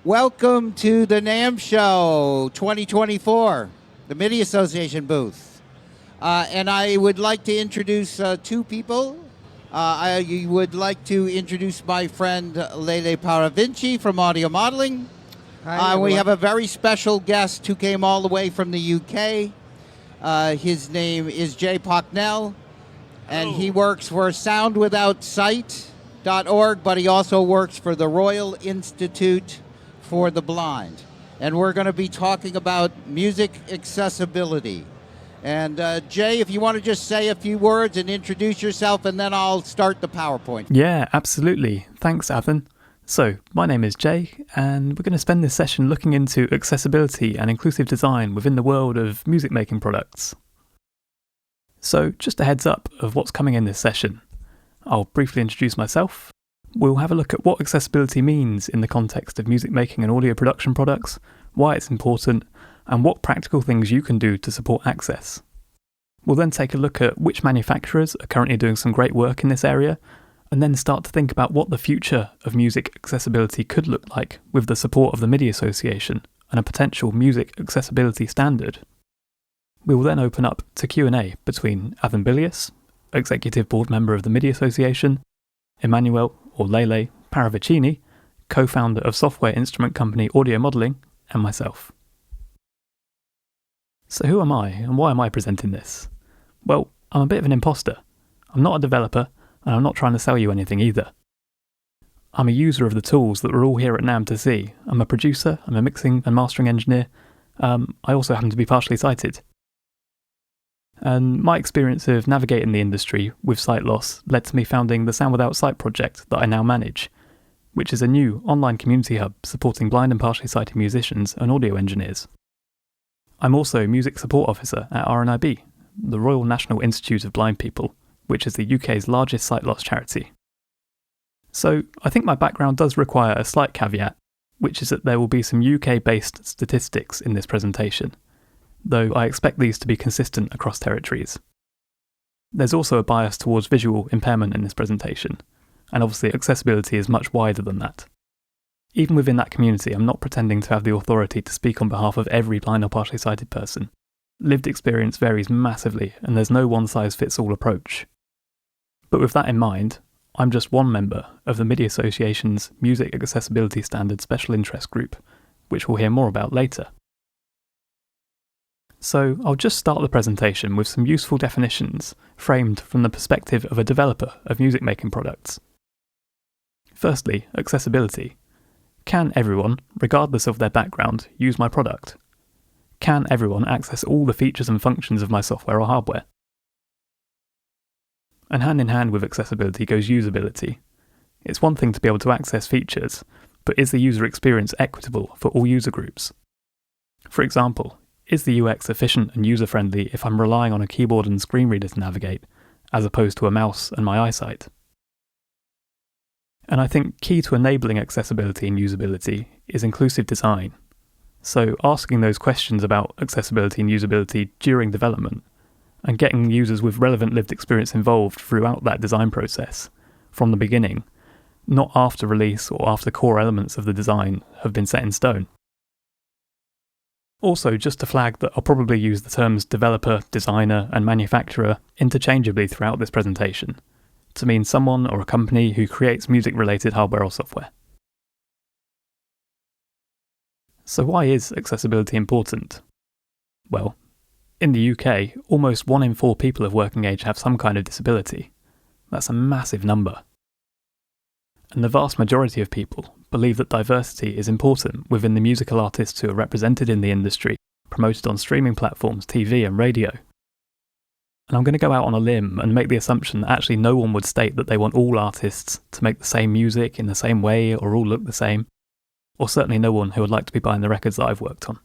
Welcome to the NAMM Show 2024, the MIDI Association booth. And I would like to introduce two people. I would like to introduce my friend Lele Parravicini from Audio Modeling. Hi, we have a very special guest who came all the way from the UK. His name is Jay Pocknell, and he works for soundwithoutsight.org, but he also works for the Royal Institute for the Blind. And we're going to be talking about music accessibility. And Jay, if you want to just say a few words and introduce yourself, and then I'll start the PowerPoint. Yeah, absolutely. Thanks, Athan. So, my name is Jay, and we're going to spend this session looking into accessibility and inclusive design within the world of music making products. So, just a heads up of what's coming in this session. I'll briefly introduce myself. We'll have a look at what accessibility means in the context of music making and audio production products, why it's important, and what practical things you can do to support access. We'll then take a look at which manufacturers are currently doing some great work in this area, and then start to think about what the future of music accessibility could look like with the support of the MIDI Association and a potential music accessibility standard. We will then open up to Q&A between Athan Billias, Executive Board Member of the MIDI Association, Emanuele or Lele Parravicini, co-founder of software instrument company Audio Modeling, and myself. So who am I, and why am I presenting this? Well, I'm a bit of an imposter. I'm not a developer, and I'm not trying to sell you anything either. I'm a user of the tools that we're all here at NAMM to see. I'm a producer, I'm a mixing and mastering engineer. I also happen to be partially sighted. And my experience of navigating the industry with sight loss led to me founding the Sound Without Sight project that I now manage, which is a new online community hub supporting blind and partially sighted musicians and audio engineers. I'm also Music Support Officer at RNIB, the Royal National Institute of Blind People, which is the UK's largest sight loss charity. So I think my background does require a slight caveat, which is that there will be some UK-based statistics in this presentation, though I expect these to be consistent across territories. There's also a bias towards visual impairment in this presentation, and obviously accessibility is much wider than that. Even within that community, I'm not pretending to have the authority to speak on behalf of every blind or partially sighted person. Lived experience varies massively, and there's no one-size-fits-all approach. But with that in mind, I'm just one member of the MIDI Association's Music Accessibility Standard Special Interest Group, which we'll hear more about later. So I'll just start the presentation with some useful definitions framed from the perspective of a developer of music making products. Firstly, accessibility. Can everyone, regardless of their background, use my product? Can everyone access all the features and functions of my software or hardware? And hand in hand with accessibility goes usability. It's one thing to be able to access features, but is the user experience equitable for all user groups? For example, is the UX efficient and user-friendly if I'm relying on a keyboard and screen reader to navigate, as opposed to a mouse and my eyesight? And I think key to enabling accessibility and usability is inclusive design. So asking those questions about accessibility and usability during development, and getting users with relevant lived experience involved throughout that design process, from the beginning, not after release or after core elements of the design have been set in stone. Also, just to flag that I'll probably use the terms developer, designer, and manufacturer interchangeably throughout this presentation, to mean someone or a company who creates music-related hardware or software. So why is accessibility important? Well, in the UK, almost 1 in 4 people of working age have some kind of disability. That's a massive number. And the vast majority of people believe that diversity is important within the musical artists who are represented in the industry, promoted on streaming platforms, TV and radio. And I'm going to go out on a limb and make the assumption that actually no one would state that they want all artists to make the same music in the same way or all look the same, or certainly no one who would like to be buying the records that I've worked on.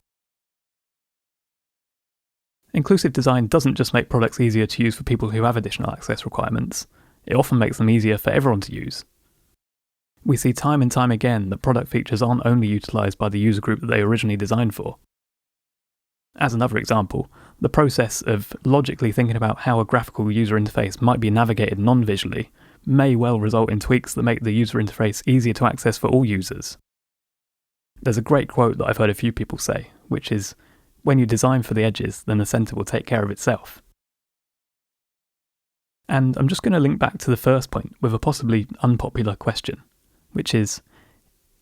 Inclusive design doesn't just make products easier to use for people who have additional access requirements, it often makes them easier for everyone to use. We see time and time again that product features aren't only utilised by the user group that they originally designed for. As another example, the process of logically thinking about how a graphical user interface might be navigated non-visually may well result in tweaks that make the user interface easier to access for all users. There's a great quote that I've heard a few people say, which is, when you design for the edges, then the centre will take care of itself. And I'm just going to link back to the first point with a possibly unpopular question, which is,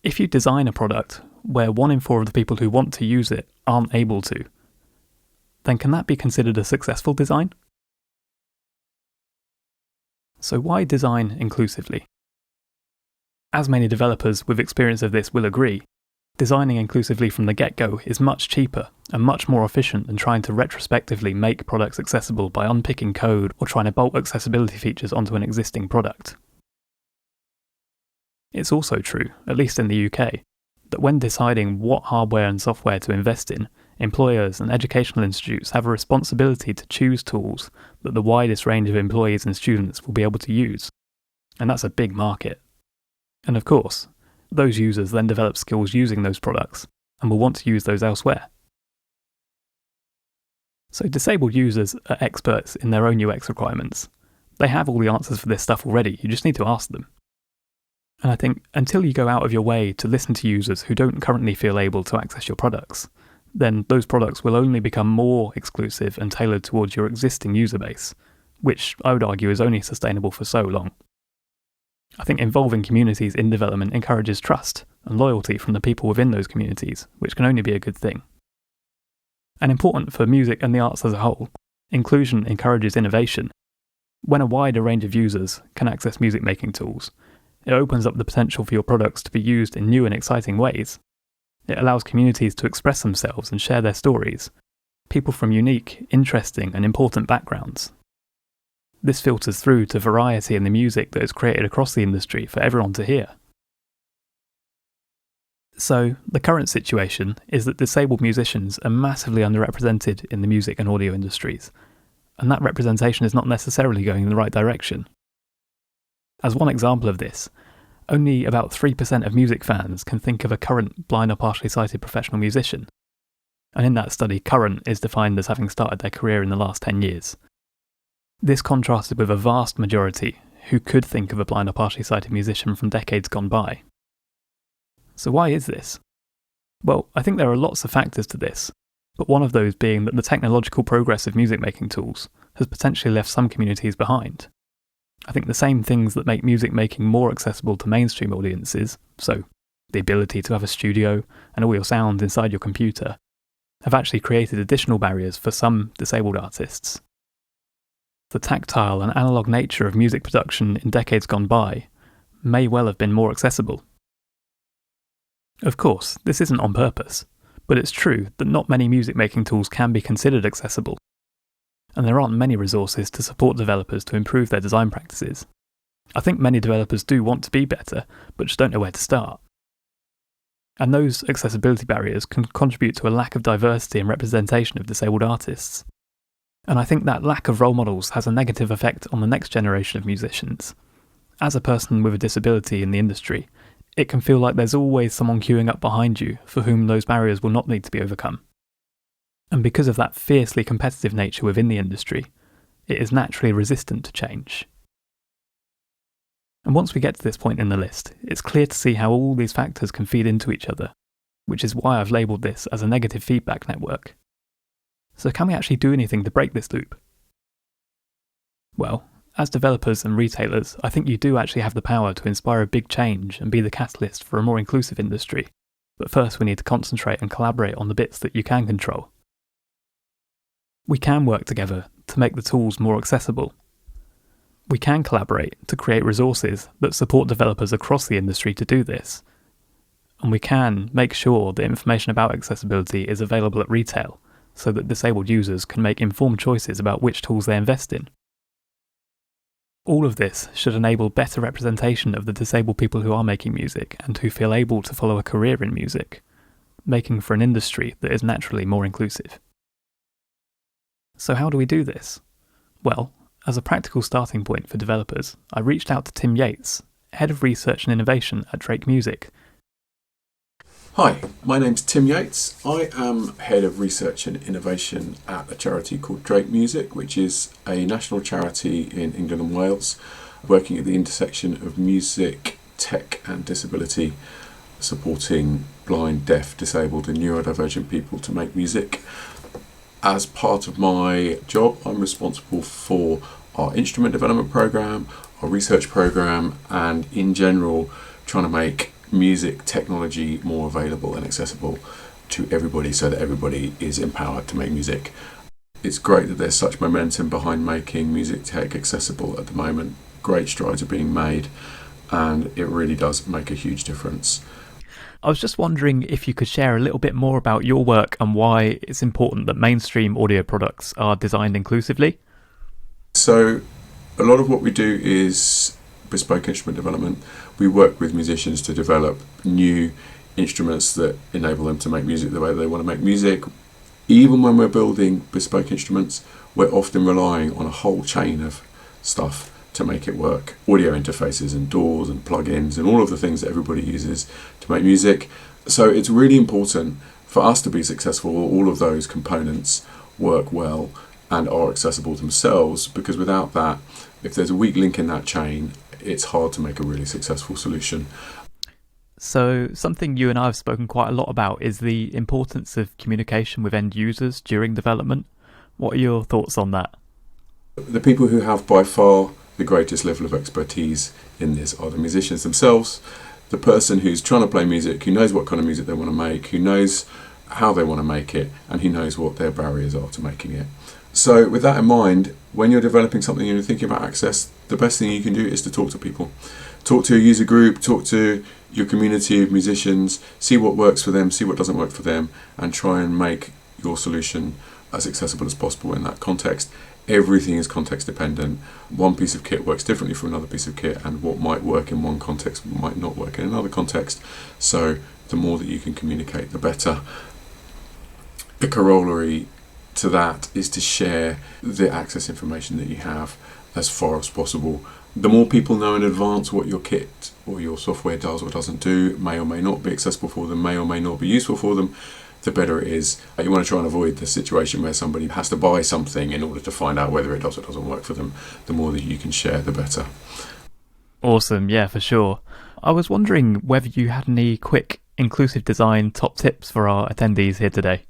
if you design a product where 1 in 4 of the people who want to use it aren't able to, then can that be considered a successful design? So why design inclusively? As many developers with experience of this will agree, designing inclusively from the get-go is much cheaper and much more efficient than trying to retrospectively make products accessible by unpicking code or trying to bolt accessibility features onto an existing product. It's also true, at least in the UK, that when deciding what hardware and software to invest in, employers and educational institutes have a responsibility to choose tools that the widest range of employees and students will be able to use. And that's a big market. And of course, those users then develop skills using those products and will want to use those elsewhere. So disabled users are experts in their own UX requirements. They have all the answers for this stuff already, you just need to ask them. And I think until you go out of your way to listen to users who don't currently feel able to access your products, then those products will only become more exclusive and tailored towards your existing user base, which I would argue is only sustainable for so long. I think involving communities in development encourages trust and loyalty from the people within those communities, which can only be a good thing. And important for music and the arts as a whole, inclusion encourages innovation. When a wider range of users can access music making tools, it opens up the potential for your products to be used in new and exciting ways. It allows communities to express themselves and share their stories, people from unique, interesting and important backgrounds. This filters through to variety in the music that is created across the industry for everyone to hear. So, the current situation is that disabled musicians are massively underrepresented in the music and audio industries, and that representation is not necessarily going in the right direction. As one example of this, only about 3% of music fans can think of a current blind or partially sighted professional musician, and in that study, current is defined as having started their career in the last 10 years. This contrasted with a vast majority who could think of a blind or partially sighted musician from decades gone by. So why is this? Well, I think there are lots of factors to this, but one of those being that the technological progress of music making tools has potentially left some communities behind. I think the same things that make music making more accessible to mainstream audiences, so the ability to have a studio and all your sound inside your computer, have actually created additional barriers for some disabled artists. The tactile and analogue nature of music production in decades gone by may well have been more accessible. Of course, this isn't on purpose, but it's true that not many music making tools can be considered accessible, and there aren't many resources to support developers to improve their design practices. I think many developers do want to be better, but just don't know where to start. And those accessibility barriers can contribute to a lack of diversity and representation of disabled artists. And I think that lack of role models has a negative effect on the next generation of musicians. As a person with a disability in the industry, it can feel like there's always someone queuing up behind you for whom those barriers will not need to be overcome. And because of that fiercely competitive nature within the industry, it is naturally resistant to change. And once we get to this point in the list, it's clear to see how all these factors can feed into each other, which is why I've labelled this as a negative feedback network. So can we actually do anything to break this loop? Well, as developers and retailers, I think you do actually have the power to inspire a big change and be the catalyst for a more inclusive industry. But first we need to concentrate and collaborate on the bits that you can control. We can work together to make the tools more accessible. We can collaborate to create resources that support developers across the industry to do this. And we can make sure that information about accessibility is available at retail, so that disabled users can make informed choices about which tools they invest in. All of this should enable better representation of the disabled people who are making music and who feel able to follow a career in music, making for an industry that is naturally more inclusive. So how do we do this? Well, as a practical starting point for developers, I reached out to Tim Yates, Head of Research and Innovation at Drake Music. Hi, my name's Tim Yates. I am Head of Research and Innovation at a charity called Drake Music, which is a national charity in England and Wales, working at the intersection of music, tech and disability, supporting blind, deaf, disabled and neurodivergent people to make music. As part of my job, I'm responsible for our instrument development program, our research program, and in general trying to make music technology more available and accessible to everybody so that everybody is empowered to make music. It's great that there's such momentum behind making music tech accessible at the moment. Great strides are being made, and it really does make a huge difference. I was just wondering if you could share a little bit more about your work and why it's important that mainstream audio products are designed inclusively. So a lot of what we do is bespoke instrument development. We work with musicians to develop new instruments that enable them to make music the way they want to make music. Even when we're building bespoke instruments, we're often relying on a whole chain of stuff to make it work. Audio interfaces and doors and plugins and all of the things that everybody uses to make music. So it's really important for us to be successful. All of those components work well and are accessible themselves, because without that, if there's a weak link in that chain, it's hard to make a really successful solution. So something you and I have spoken quite a lot about is the importance of communication with end users during development. What are your thoughts on that? The people who have by far the greatest level of expertise in this are the musicians themselves. The person who's trying to play music, who knows what kind of music they want to make, who knows how they want to make it, and who knows what their barriers are to making it. So with that in mind, when you're developing something and you're thinking about access, the best thing you can do is to talk to people. Talk to a user group, talk to your community of musicians, see what works for them, see what doesn't work for them, and try and make your solution as accessible as possible in that context. Everything is context dependent. One piece of kit works differently from another piece of kit, and what might work in one context might not work in another context. So the more that you can communicate, the better. The corollary to that is to share the access information that you have as far as possible. The more people know in advance what your kit or your software does or doesn't do, may or may not be accessible for them, may or may not be useful for them, the better it is. You want to try and avoid the situation where somebody has to buy something in order to find out whether it does or doesn't work for them. The more that you can share, the better. Awesome, yeah, for sure. I was wondering whether you had any quick inclusive design top tips for our attendees here today.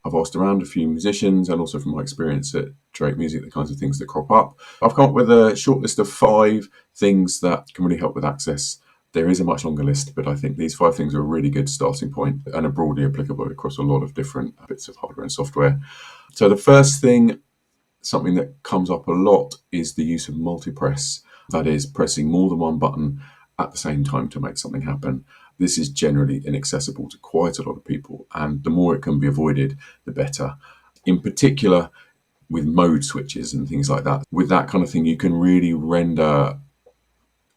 I've asked around a few musicians, and also from my experience at Drake Music, the kinds of things that crop up. I've come up with a short list of 5 things that can really help with access. There is a much longer list, but I think these 5 things are a really good starting point and are broadly applicable across a lot of different bits of hardware and software. So the first thing, something that comes up a lot, is the use of multi-press. That is, pressing more than one button at the same time to make something happen. This is generally inaccessible to quite a lot of people, and the more it can be avoided, the better. In particular, with mode switches and things like that. With that kind of thing, you can really render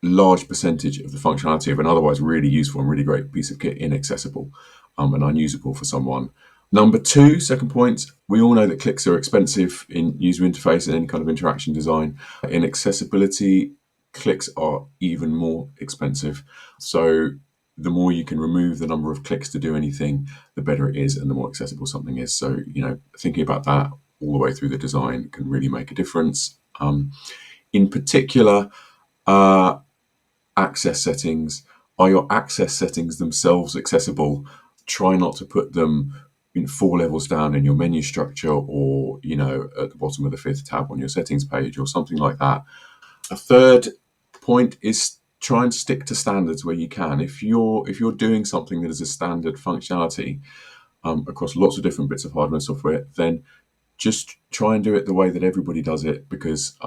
large percentage of the functionality of an otherwise really useful and really great piece of kit inaccessible and unusable for someone. Number 2, second point, we all know that clicks are expensive in user interface and any kind of interaction design. In accessibility, clicks are even more expensive. So the more you can remove the number of clicks to do anything, the better it is and the more accessible something is. So, thinking about that all the way through the design can really make a difference. In particular, access settings. Are your access settings themselves accessible? Try not to put them in 4 levels down in your menu structure, or at the bottom of the 5th tab on your settings page or something like that. A third point is try and stick to standards where you can. If you're doing something that is a standard functionality across lots of different bits of hardware and software, then just try and do it the way that everybody does it, because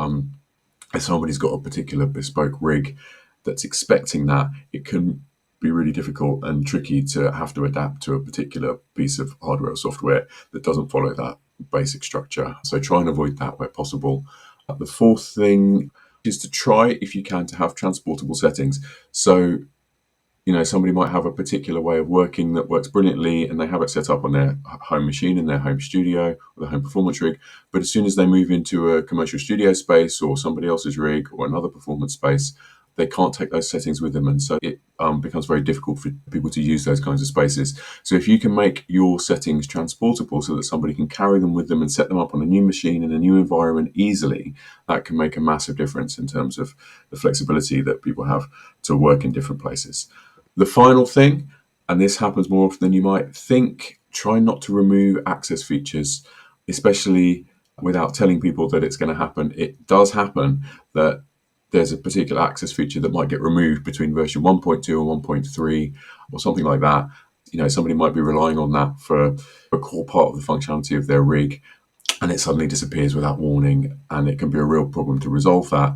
if somebody's got a particular bespoke rig that's expecting that, it can be really difficult and tricky to have to adapt to a particular piece of hardware or software that doesn't follow that basic structure. So try and avoid that where possible. The fourth thing is to try, if you can, to have transportable settings. So, somebody might have a particular way of working that works brilliantly, and they have it set up on their home machine in their home studio or their home performance rig. But as soon as they move into a commercial studio space or somebody else's rig or another performance space, they can't take those settings with them. And so it becomes very difficult for people to use those kinds of spaces. So if you can make your settings transportable so that somebody can carry them with them and set them up on a new machine in a new environment easily, that can make a massive difference in terms of the flexibility that people have to work in different places. The final thing, and this happens more often than you might think. Try not to remove access features, especially without telling people that it's going to happen. It does happen that there's a particular access feature that might get removed between version 1.2 and 1.3 or something like that. Somebody might be relying on that for a core part of the functionality of their rig, and it suddenly disappears without warning, and it can be a real problem to resolve that.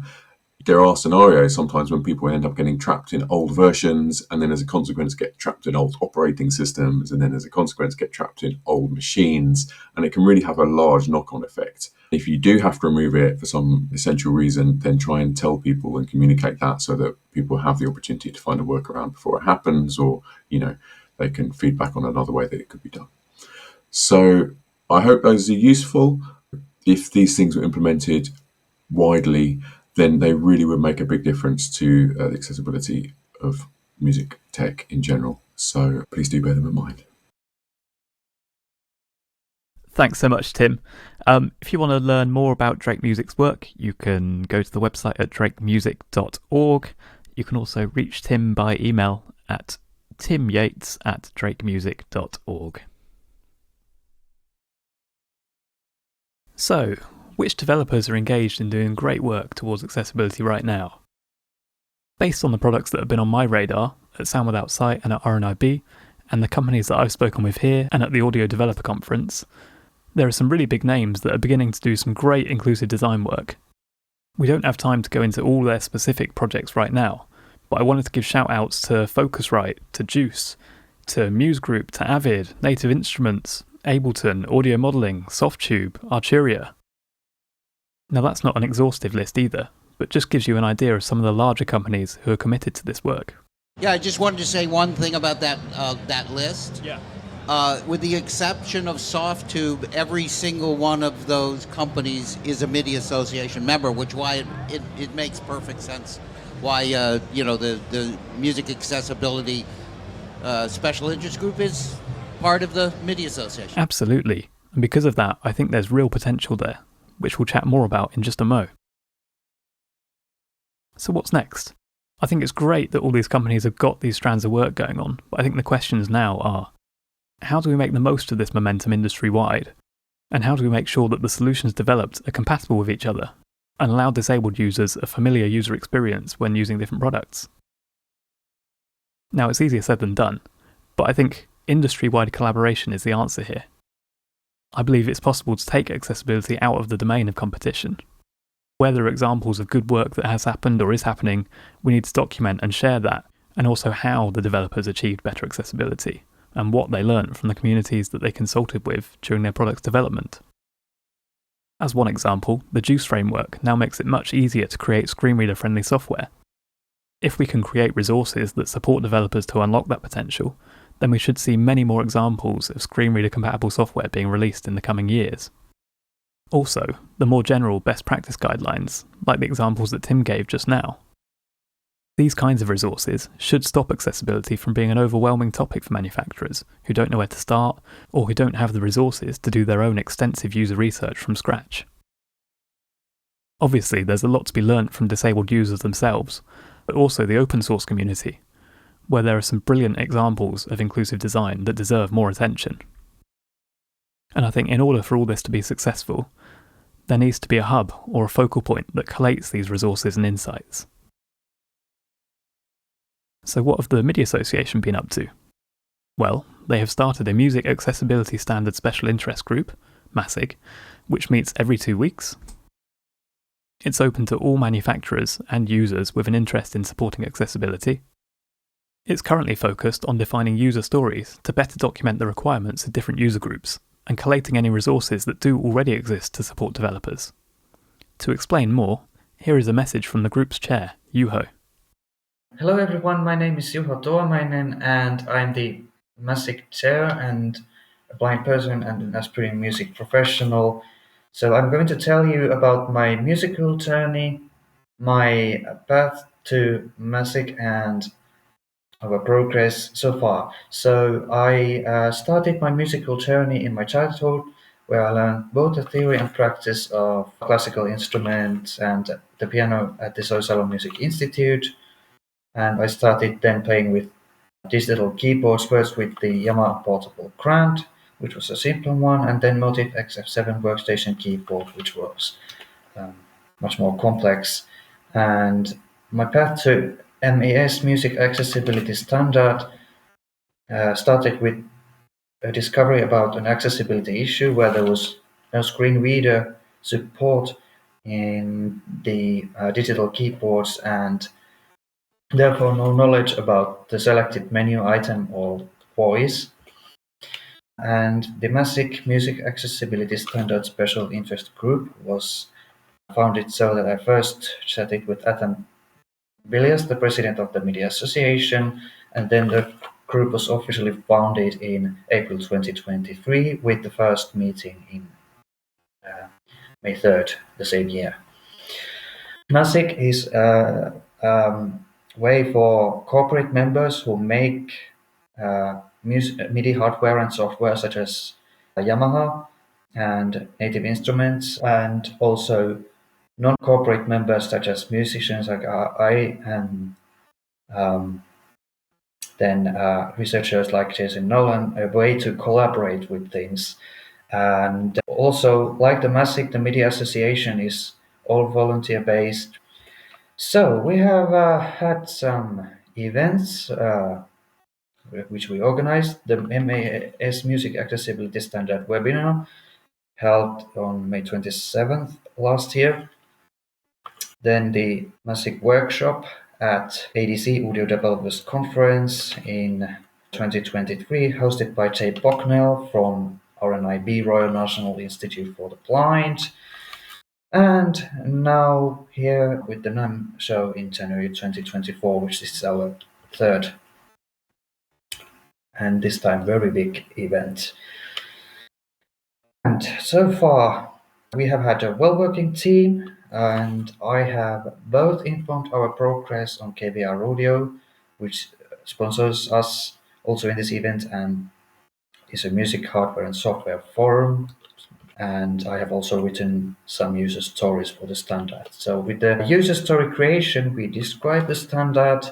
There are scenarios sometimes when people end up getting trapped in old versions, and then as a consequence get trapped in old operating systems, and then as a consequence get trapped in old machines, and it can really have a large knock-on effect. If you do have to remove it for some essential reason, then try and tell people and communicate that so that people have the opportunity to find a workaround before it happens, or they can feedback on another way that it could be done. So I hope those are useful. If these things were implemented widely, then they really would make a big difference to the accessibility of music tech in general. So please do bear them in mind. Thanks so much, Tim. If you want to learn more about Drake Music's work, you can go to the website at drakemusic.org. You can also reach Tim by email at timyates@drakemusic.org. So, which developers are engaged in doing great work towards accessibility right now? Based on the products that have been on my radar at Sound Without Sight and at RNIB, and the companies that I've spoken with here and at the Audio Developer Conference, there are some really big names that are beginning to do some great inclusive design work. We don't have time to go into all their specific projects right now, but I wanted to give shout-outs to Focusrite, to Juice, to Muse Group, to Avid, Native Instruments, Ableton, Audio Modelling, Softube, Arturia. Now that's not an exhaustive list either, but just gives you an idea of some of the larger companies who are committed to this work. Yeah, I just wanted to say one thing about that list. Yeah. With the exception of Softube, every single one of those companies is a MIDI Association member, which why it makes perfect sense why the music accessibility special interest group is part of the MIDI Association. Absolutely, and because of that, I think there's real potential there, which we'll chat more about in just a mo. So what's next? I think it's great that all these companies have got these strands of work going on, but I think the questions now are, how do we make the most of this momentum industry-wide? And how do we make sure that the solutions developed are compatible with each other and allow disabled users a familiar user experience when using different products? Now, it's easier said than done, but I think industry-wide collaboration is the answer here. I believe it's possible to take accessibility out of the domain of competition. Where there are examples of good work that has happened or is happening, we need to document and share that, and also how the developers achieved better accessibility, and what they learnt from the communities that they consulted with during their product's development. As one example, the Juice framework now makes it much easier to create screen reader-friendly software. If we can create resources that support developers to unlock that potential, then we should see many more examples of screen reader compatible software being released in the coming years. Also, the more general best practice guidelines, like the examples that Tim gave just now. These kinds of resources should stop accessibility from being an overwhelming topic for manufacturers who don't know where to start or who don't have the resources to do their own extensive user research from scratch. Obviously, there's a lot to be learnt from disabled users themselves, but also the open source community, where there are some brilliant examples of inclusive design that deserve more attention. And I think in order for all this to be successful, there needs to be a hub or a focal point that collates these resources and insights. So what have the MIDI Association been up to? Well, they have started a Music Accessibility Standard Special Interest Group, MASSIG, which meets every 2 weeks. It's open to all manufacturers and users with an interest in supporting accessibility. It's currently focused on defining user stories to better document the requirements of different user groups and collating any resources that do already exist to support developers. To explain more, here is a message from the group's chair, Juho. Hello everyone, my name is Juho Tuomainen and I'm the MASSIG chair and a blind person and an aspiring music professional. So I'm going to tell you about my musical journey, my path to MASSIG and our progress so far. So I started my musical journey in my childhood, where I learned both the theory and practice of classical instruments and the piano at the Soisalo Music Institute. And I started then playing with digital keyboards, first with the Yamaha Portable Grand, which was a simple one, and then Motif XF7 workstation keyboard, which was much more complex. And my path to MES Music Accessibility Standard started with a discovery about an accessibility issue where there was no screen reader support in the digital keyboards, and therefore no knowledge about the selected menu item or voice. And the MASSIG Music Accessibility Standard Special Interest Group was founded so that I first chatted with Athan, Billias, the president of the MIDI Association, and then the group was officially founded in April 2023 with the first meeting in May 3rd, the same year. MASSIG is a way for corporate members who make MIDI hardware and software such as Yamaha and Native Instruments, and also non-corporate members such as musicians like I and then researchers like Jason Nolan, a way to collaborate with things. And also, like the MASSIG, the MIDI Association is all volunteer-based. So we have had some events which we organized. The MAS Music Accessibility Standard webinar held on May 27th last year. Then the MASSIG workshop at ADC Audio Developers Conference in 2023, hosted by Jay Pocknell from RNIB, Royal National Institute for the Blind. And now here with the NAMM Show in January 2024, which is our third and this time very big event. And so far we have had a well-working team, and I have both informed our progress on KVR Audio, which sponsors us also in this event and is a music hardware and software forum. And I have also written some user stories for the standard. So with the user story creation, we describe the standard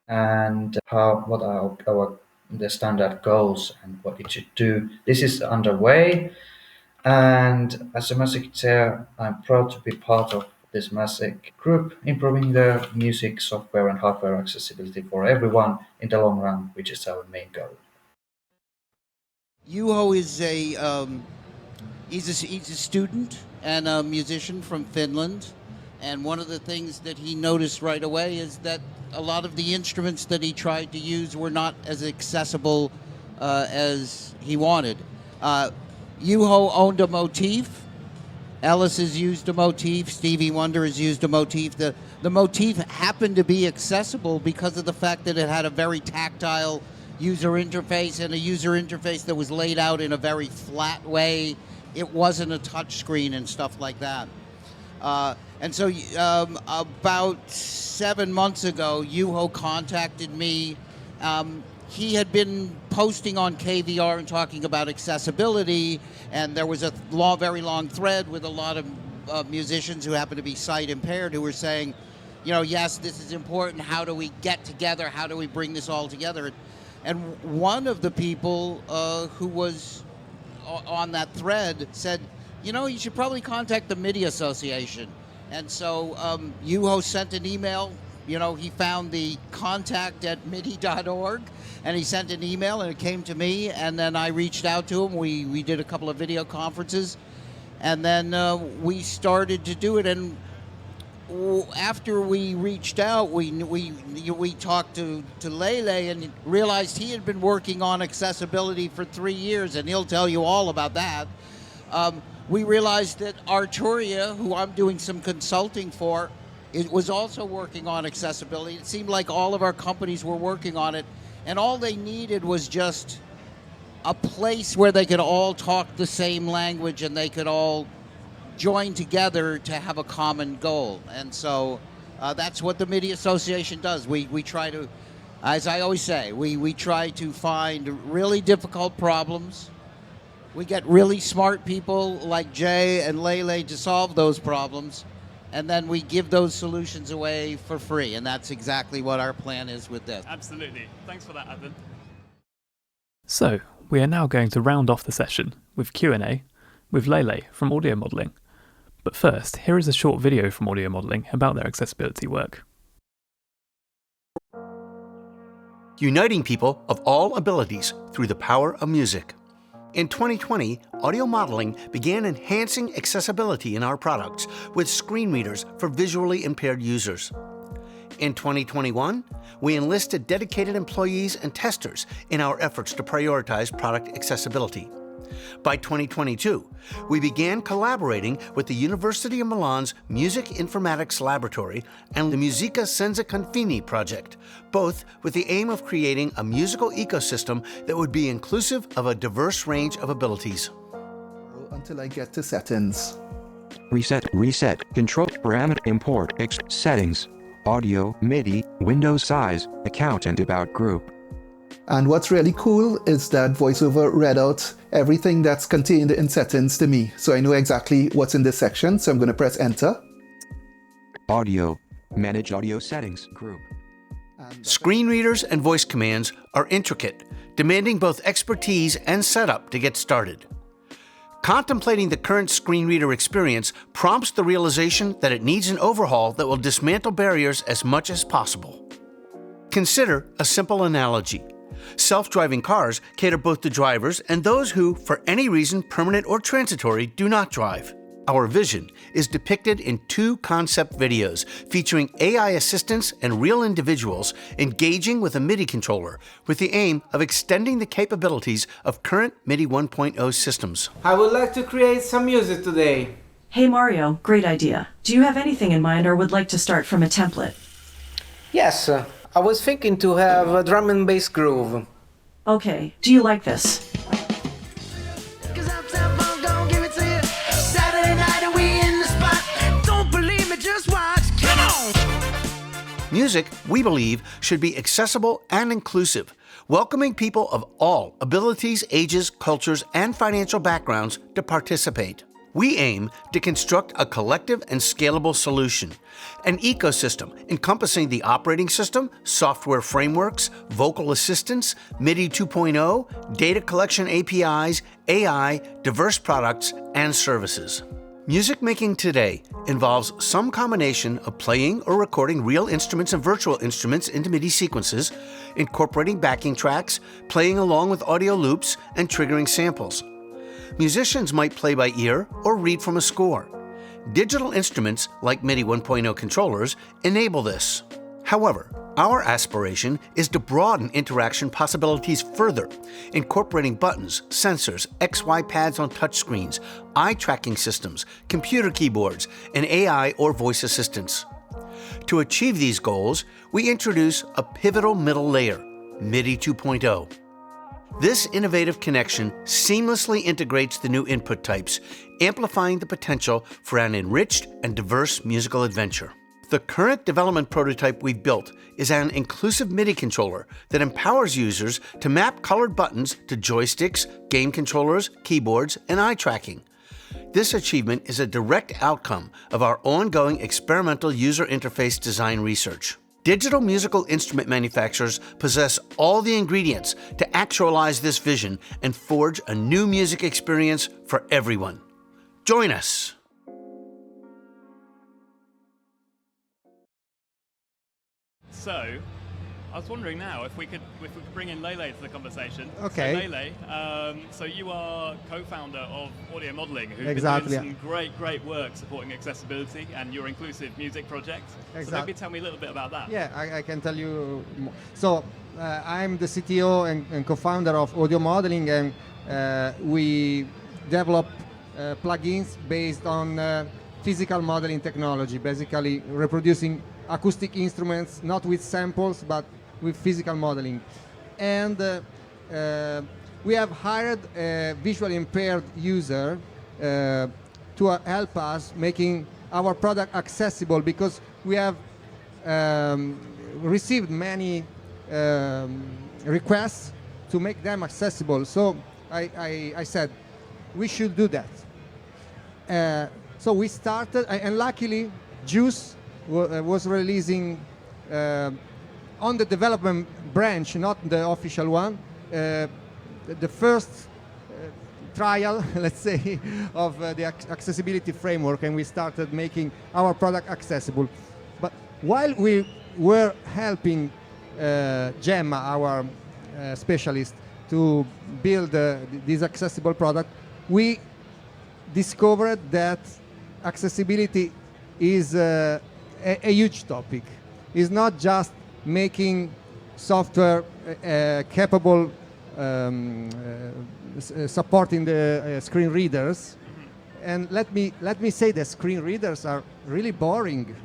and what are the standard goals and what it should do. This is underway, and as a MASSIG chair, I'm proud to be part of this MASSIG group, improving the music, software, and hardware accessibility for everyone in the long run, which is our main goal. Juho is he's a student and a musician from Finland, and one of the things that he noticed right away is that a lot of the instruments that he tried to use were not as accessible as he wanted. Juho owned a Motif. Ellis has used a Motif. Stevie Wonder has used a Motif. The Motif happened to be accessible because of the fact that it had a very tactile user interface, and a user interface that was laid out in a very flat way. It wasn't a touch screen and stuff like that. And so about 7 months ago, Juho contacted me. He had been posting on KVR and talking about accessibility, and there was a very long thread with a lot of musicians who happen to be sight impaired who were saying, you know, yes, this is important. How do we get together? How do we bring this all together? And one of the people who was on that thread said, you know, you should probably contact the MIDI Association. And so Juho sent an email. You know, he found the contact at MIDI.org, and he sent an email, and it came to me, and then I reached out to him. We did a couple of video conferences, and then we started to do it. And after we reached out, we talked to Lele and realized he had been working on accessibility for 3 years, and he'll tell you all about that. We realized that Arturia, who I'm doing some consulting for, it was also working on accessibility. It seemed like all of our companies were working on it, and all they needed was just a place where they could all talk the same language and they could all join together to have a common goal. And so that's what the MIDI Association does. We try to, as I always say, we try to find really difficult problems. We get really smart people like Jay and Lele to solve those problems. and then we give those solutions away for free. And that's exactly what our plan is with this. Absolutely. Thanks for that, Athan. So, we are now going to round off the session with Q&A with Lele from Audio Modelling. But first, here is a short video from Audio Modelling about their accessibility work. Uniting people of all abilities through the power of music. In 2020, Audio Modelling began enhancing accessibility in our products with screen readers for visually impaired users. In 2021, we enlisted dedicated employees and testers in our efforts to prioritize product accessibility. By 2022, we began collaborating with the University of Milan's Music Informatics Laboratory and the Musica Senza Confini project, both with the aim of creating a musical ecosystem that would be inclusive of a diverse range of abilities. Until I get to settings. Reset, control, parameter, import, settings, audio, MIDI, window size, account and about group. And what's really cool is that VoiceOver read out everything that's contained in settings to me. So I know exactly what's in this section. So I'm going to press enter. Audio, manage audio settings group. Screen readers and voice commands are intricate, demanding both expertise and setup to get started. Contemplating the current screen reader experience prompts the realization that it needs an overhaul that will dismantle barriers as much as possible. Consider a simple analogy. Self-driving cars cater both to drivers and those who, for any reason, permanent or transitory, do not drive. Our vision is depicted in 2 concept videos featuring AI assistants and real individuals engaging with a MIDI controller with the aim of extending the capabilities of current MIDI 1.0 systems. I would like to create some music today. Hey Mario, great idea. Do you have anything in mind or would like to start from a template? Yes, I was thinking to have a drum and bass groove. Okay, do you like this? Music, we believe, should be accessible and inclusive, welcoming people of all abilities, ages, cultures, and financial backgrounds to participate. We aim to construct a collective and scalable solution, an ecosystem encompassing the operating system, software frameworks, vocal assistants, MIDI 2.0, data collection APIs, AI, diverse products, and services. Music making today involves some combination of playing or recording real instruments and virtual instruments into MIDI sequences, incorporating backing tracks, playing along with audio loops, and triggering samples. Musicians might play by ear or read from a score. Digital instruments, like MIDI 1.0 controllers, enable this. However, our aspiration is to broaden interaction possibilities further, incorporating buttons, sensors, XY pads on touchscreens, eye tracking systems, computer keyboards, and AI or voice assistants. To achieve these goals, we introduce a pivotal middle layer, MIDI 2.0. This innovative connection seamlessly integrates the new input types, amplifying the potential for an enriched and diverse musical adventure. The current development prototype we've built is an inclusive MIDI controller that empowers users to map colored buttons to joysticks, game controllers, keyboards, and eye tracking. This achievement is a direct outcome of our ongoing experimental user interface design research. Digital musical instrument manufacturers possess all the ingredients to actualize this vision and forge a new music experience for everyone. Join us! So, I was wondering now if we could bring in Lele to the conversation. Okay. So Lele, so you are co-founder of Audio Modelling, who's Exactly. been doing some great work supporting accessibility and your inclusive music project. Exactly. So maybe tell me a little bit about that. Yeah, I can tell you more. So I'm the CTO and co-founder of Audio Modelling, and we develop plugins based on physical modeling technology, basically reproducing acoustic instruments, not with samples, but with physical modeling. And we have hired a visually impaired user to help us making our product accessible, because we have received many requests to make them accessible. So I said we should do that. So we started, and luckily Juice was releasing on the development branch, not the official one, the first trial, let's say, of the accessibility framework, and we started making our product accessible. But while we were helping Gemma, our specialist, to build this accessible product, we discovered that accessibility is a huge topic. It's not just making software capable supporting the screen readers. And let me say that screen readers are really boring.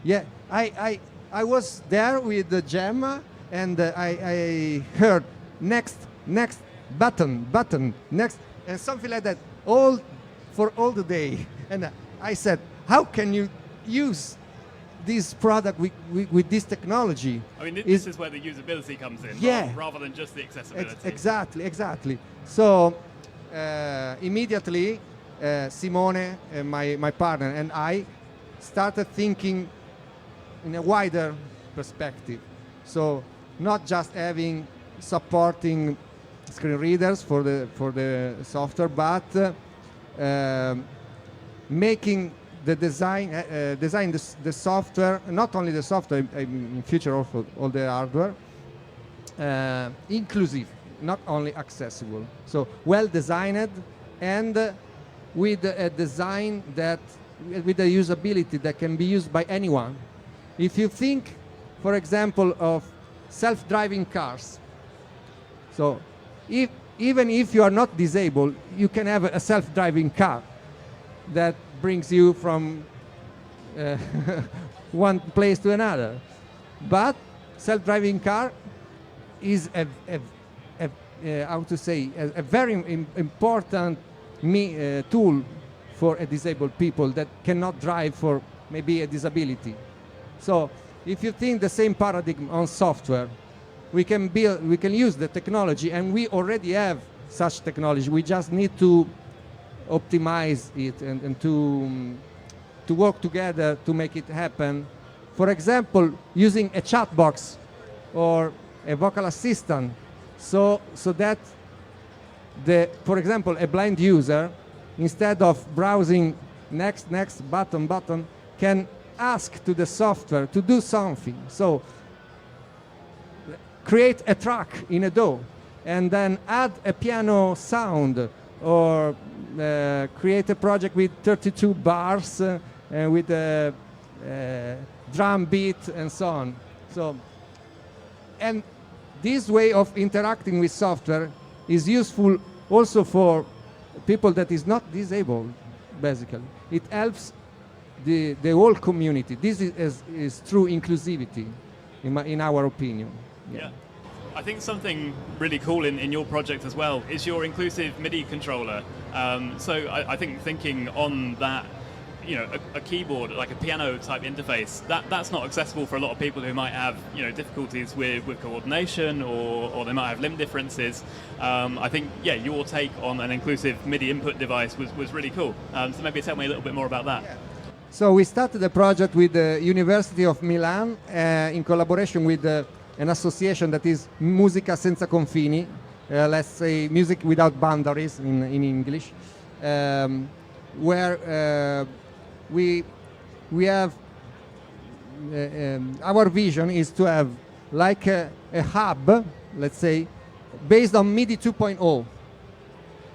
Yeah. I was there with the Gemma, and I heard next button, next, and something like that, for all the day. And I said, how can you use this product with this technology? I mean, this is where the usability comes in, rather than just the accessibility. Exactly. So immediately, Simone, my partner, and I started thinking in a wider perspective. So not just having supporting screen readers for the software, but making the design the software, not only the software, in future also all the hardware, inclusive, not only accessible. So well designed, and with a design that, with a usability that can be used by anyone. If you think, for example, of self-driving cars, so even if you are not disabled, you can have a self-driving car that brings you from one place to another. But self-driving car is a very important tool for a disabled people that cannot drive for maybe a disability. So if you think the same paradigm on software, we can use the technology, and we already have such technology. We just need to optimize it and to work together to make it happen. For example, using a chat box or a vocal assistant, so that for example, a blind user, instead of browsing next button, can ask to the software to do something. So create a track in a DAW, and then add a piano sound, or create a project with 32 bars with a drum beat and so on. So, and this way of interacting with software is useful also for people that is not disabled, basically. It helps the whole community. This is true inclusivity, in our opinion. Yeah. I think something really cool in your project as well is your inclusive MIDI controller. So I think thinking on that, a keyboard, like a piano type interface, that's not accessible for a lot of people who might have, difficulties with coordination, or they might have limb differences. I think, your take on an inclusive MIDI input device was really cool. So maybe tell me a little bit more about that. Yeah. So we started the project with the University of Milan in collaboration with an association that is Musica Senza Confini, let's say Music Without Boundaries in English, where we have our vision is to have like a hub, let's say, based on MIDI 2.0,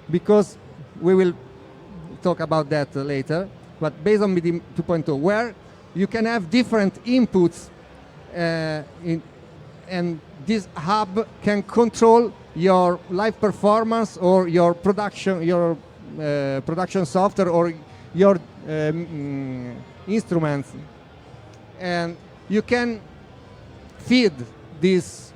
because we will talk about that later, but based on MIDI 2.0, where you can have different inputs and this hub can control your live performance or your production software or your instruments, and you can feed this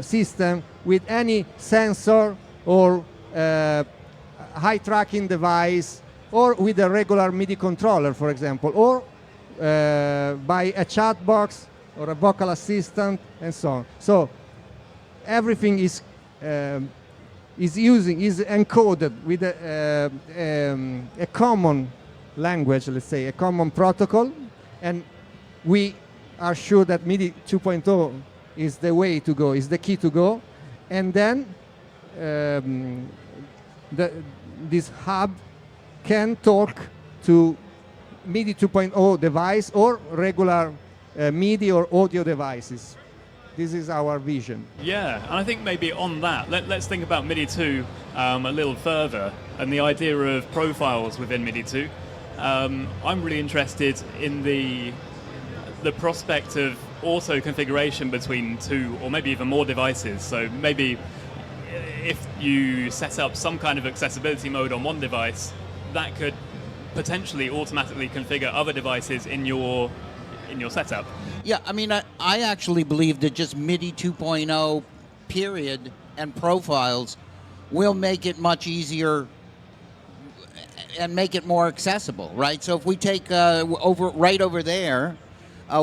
system with any sensor or high tracking device, or with a regular MIDI controller, for example, or by a chat box or a vocal assistant, and so on. So everything is encoded with a common language, let's say, a common protocol, And we are sure that MIDI 2.0 is the way to go, is the key to go. And then this hub can talk to MIDI 2.0 device or regular MIDI or audio devices. This is our vision. Yeah, and I think maybe on that, let's think about MIDI 2 a little further and the idea of profiles within MIDI 2. I'm really interested in the prospect of auto configuration between two or maybe even more devices. So maybe if you set up some kind of accessibility mode on one device, that could potentially automatically configure other devices in your setup. Yeah, I mean, I actually believe that just MIDI 2.0 period and profiles will make it much easier and make it more accessible, right? So if we take right over there,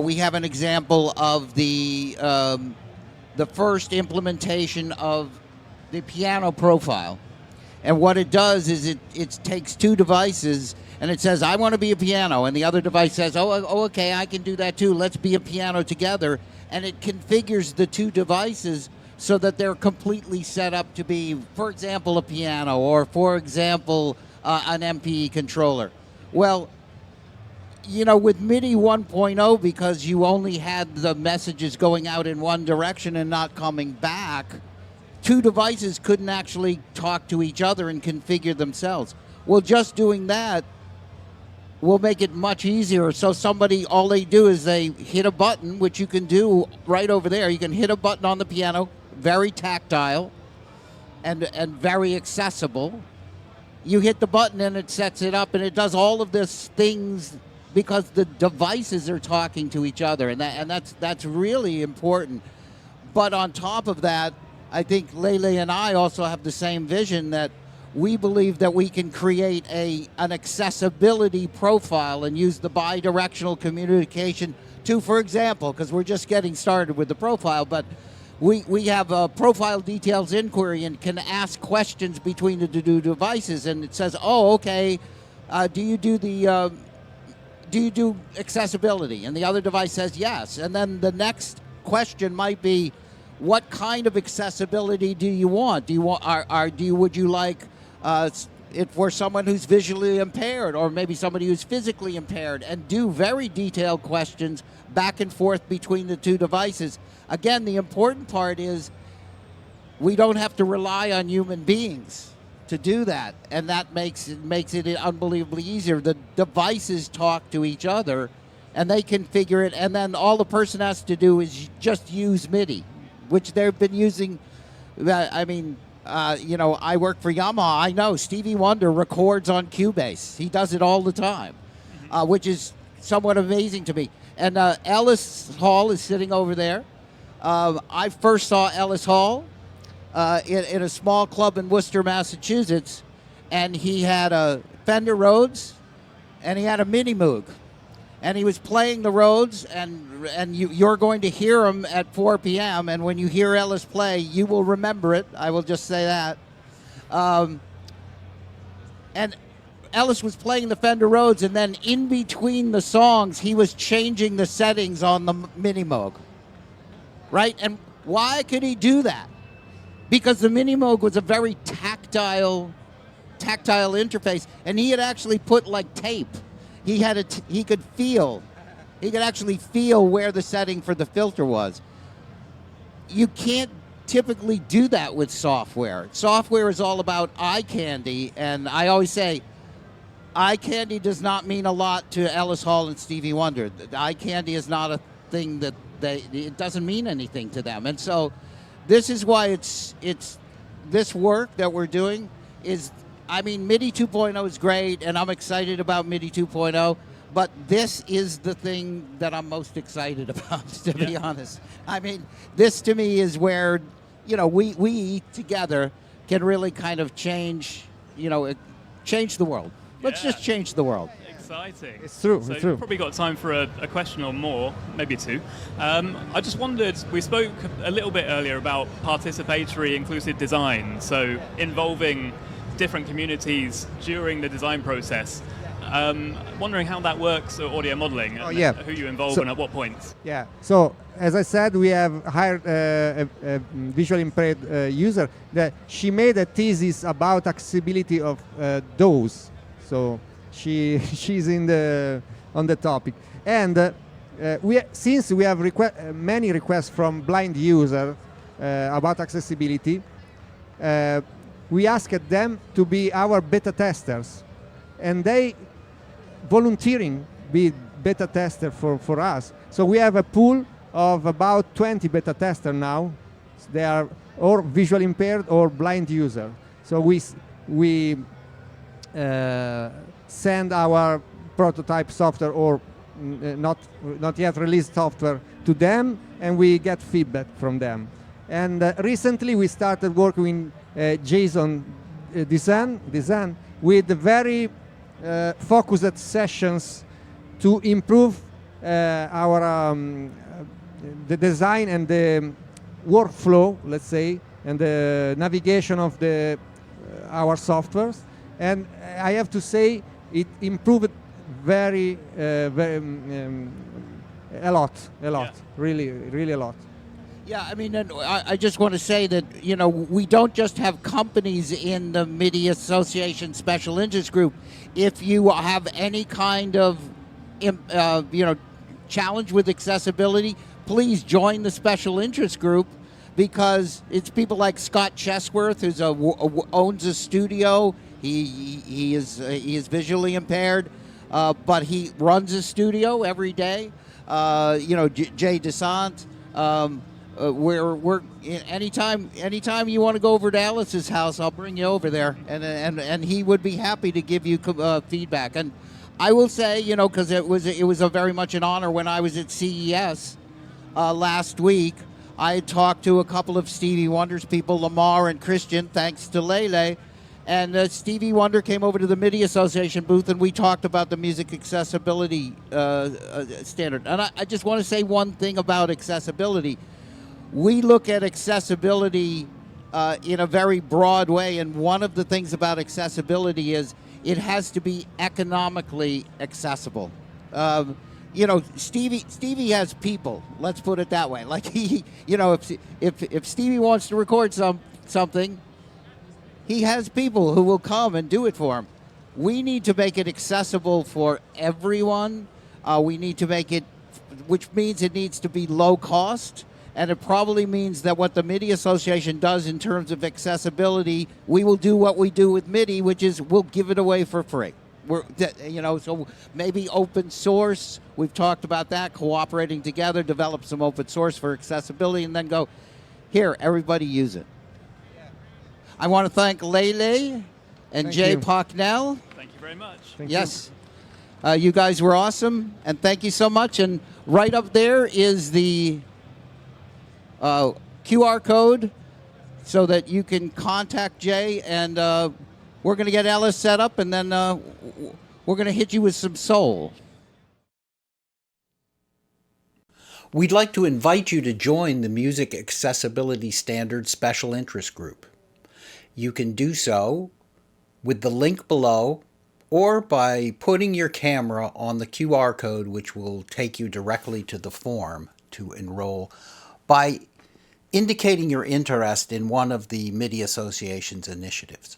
we have an example of the first implementation of the piano profile. And what it does is it takes two devices and it says, I want to be a piano. And the other device says, oh, okay, I can do that too. Let's be a piano together. And it configures the two devices so that they're completely set up to be, for example, a piano or, for example, an MPE controller. Well, you know, with MIDI 1.0, because you only had the messages going out in one direction and not coming back, two devices couldn't actually talk to each other and configure themselves. Well, just doing that will make it much easier. So somebody, all they do is they hit a button, which you can do right over there. You can hit a button on the piano, very tactile and very accessible. You hit the button and it sets it up, and it does all of these things because the devices are talking to each other, and that's really important. But on top of that, I think Lele and I also have the same vision that we believe that we can create an accessibility profile and use the bi-directional communication to, for example, because we're just getting started with the profile, but we have a profile details inquiry and can ask questions between the two devices, and it says, oh, okay, do you do accessibility? And the other device says yes. And then the next question might be, what kind of accessibility do you want? Would you like it for someone who's visually impaired, or maybe somebody who's physically impaired, and do very detailed questions back and forth between the two devices. Again, the important part is we don't have to rely on human beings to do that, and that makes it unbelievably easier. The devices talk to each other, and they configure it, and then all the person has to do is just use MIDI, which they've been using. I mean, I work for Yamaha. I know Stevie Wonder records on Cubase. He does it all the time, which is somewhat amazing to me. And Ellis Hall is sitting over there. I first saw Ellis Hall in a small club in Worcester, Massachusetts, and he had a Fender Rhodes, and he had a Mini Moog. And he was playing the Rhodes, and you're going to hear him at 4 p.m., and when you hear Ellis play, you will remember it. I will just say that. And Ellis was playing the Fender Rhodes, and then in between the songs, he was changing the settings on the Mini Moog. Right? And why could he do that? Because the Mini Moog was a very tactile interface, and he had actually put like tape. He could actually feel where the setting for the filter was. You can't typically do that with software. Software is all about eye candy, and I always say eye candy does not mean a lot to Ellis Hall and Stevie Wonder. Eye candy is not a thing that it doesn't mean anything to them. And so this is why it's this work that we're doing is, I mean, MIDI 2.0 is great, and I'm excited about MIDI 2.0, but this is the thing that I'm most excited about, to be honest. I mean, this to me is where, we together can really kind of change the world. Let's just change the world. Exciting. It's true. So it's true. You've probably got time for a question or more, maybe two. I just wondered, we spoke a little bit earlier about participatory inclusive design, so involving different communities during the design process. Wondering how that works at audio modeling, and yeah. who you involve So- and at what points. Yeah. So as I said, we have hired a visually impaired user that she made a thesis about accessibility of those. So she's on the topic, and since we have many requests from blind users about accessibility, we asked them to be our beta testers, and they volunteering be beta tester for us. So we have a pool of about 20 beta testers now. They are or visually impaired or blind users. So we send our prototype software or not yet released software to them, and we get feedback from them. And recently we started working with Jason design with very focused sessions to improve the design and the workflow, let's say, and the navigation of our softwares. And I have to say it improved very a lot, Yeah. really a lot. Yeah, I mean, and I just want to say that, we don't just have companies in the MIDI Association Special Interest Group. If you have any kind of, challenge with accessibility, please join the Special Interest Group, because it's people like Scott Chesworth, who owns a studio. He is visually impaired, but he runs a studio every day. Jay Desant. We're anytime you want to go over to Alice's house, I'll bring you over there, and he would be happy to give you feedback. And I will say, because it was a very much an honor when I was at CES last week. I had talked to a couple of Stevie Wonder's people, Lamar and Christian, thanks to Lele. And Stevie Wonder came over to the MIDI Association booth, and we talked about the music accessibility standard. And I just want to say one thing about accessibility. We look at accessibility in a very broad way, and one of the things about accessibility is it has to be economically accessible. Stevie has people. Let's put it that way. Like if Stevie wants to record something, he has people who will come and do it for him. We need to make it accessible for everyone. We need to make it, which means it needs to be low cost. And it probably means that what the MIDI Association does in terms of accessibility, we will do what we do with MIDI, which is we'll give it away for free. So maybe open source. We've talked about that, cooperating together, develop some open source for accessibility, and then go, here, everybody use it. I want to thank Lele and Thank Jay you. Pocknell. Thank you very much. Yes. You guys were awesome, and thank you so much. And right up there is the QR code so that you can contact Jay, and we're going to get Ellis set up, and then we're going to hit you with some soul. We'd like to invite you to join the Music Accessibility Standards Special Interest Group. You can do so with the link below, or by putting your camera on the QR code, which will take you directly to the form to enroll, by indicating your interest in one of the MIDI Association's initiatives.